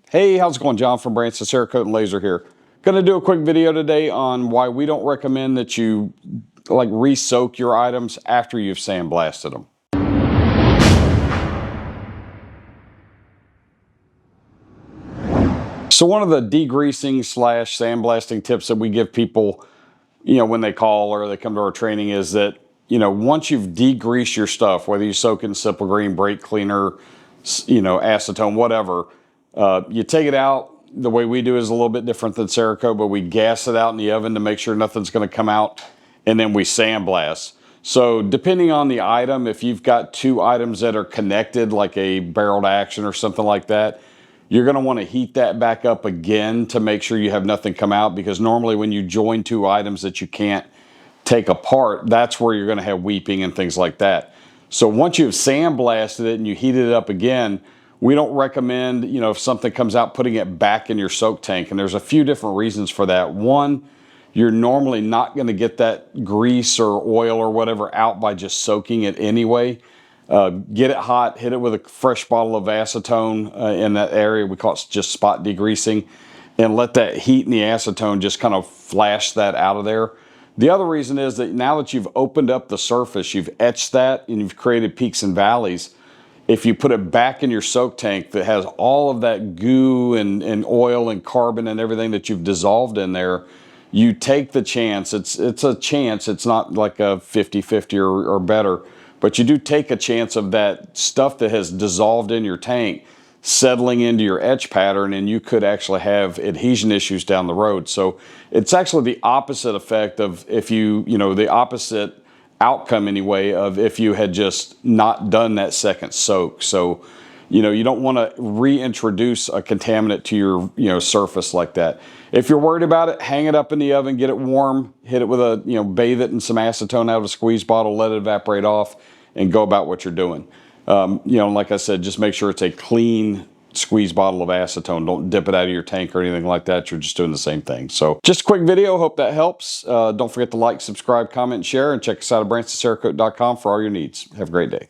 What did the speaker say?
Hey, how's it going? John from Branson Cerakote and Laser here. Gonna do a quick video today on why we don't recommend that you re-soak your items after you've sandblasted them. So one of the degreasing slash sandblasting tips that we give people, when they call or they come to our training is that, once you've degreased your stuff, whether you soak in simple green, brake cleaner, acetone, whatever, you take it out. The way we do is a little bit different than Cerakote, but we gas it out in the oven to make sure nothing's going to come out, and then we sandblast. So depending on the item, if you've got two items that are connected, like a barrel to action or something like that, you're going to want to heat that back up again to make sure you have nothing come out, because normally when you join two items that you can't take apart, that's where you're going to have weeping and things like that. So once you've sandblasted it and you heat it up again, we don't recommend, if something comes out, putting it back in your soak tank. And there's a few different reasons for that. One, you're normally not going to get that grease or oil or whatever out by just soaking it anyway. Get it hot, hit it with a fresh bottle of acetone in that area. We call it just spot degreasing, and let that heat and the acetone just kind of flash that out of there. The other reason is that now that you've opened up the surface, you've etched that and you've created peaks and valleys. If you put it back in your soak tank that has all of that goo and oil and carbon and everything that you've dissolved in there, you take the chance. It's a chance. It's not like a 50-50 or better, but you do take a chance of that stuff that has dissolved in your tank settling into your etch pattern, and you could actually have adhesion issues down the road. So it's actually the opposite effect of if the opposite outcome anyway of if you had just not done that second soak. So you don't want to reintroduce a contaminant to your surface like that. If you're worried about it, hang it up in the oven, get it warm, hit it with a bathe it in some acetone out of a squeeze bottle, let it evaporate off, and go about what you're doing. Like I said, just make sure it's a clean squeeze bottle of acetone. Don't dip it out of your tank or anything like that. You're just doing the same thing. So just a quick video. Hope that helps. Don't forget to like, subscribe, comment, and share, and check us out at BransonCerakote.com for all your needs. Have a great day.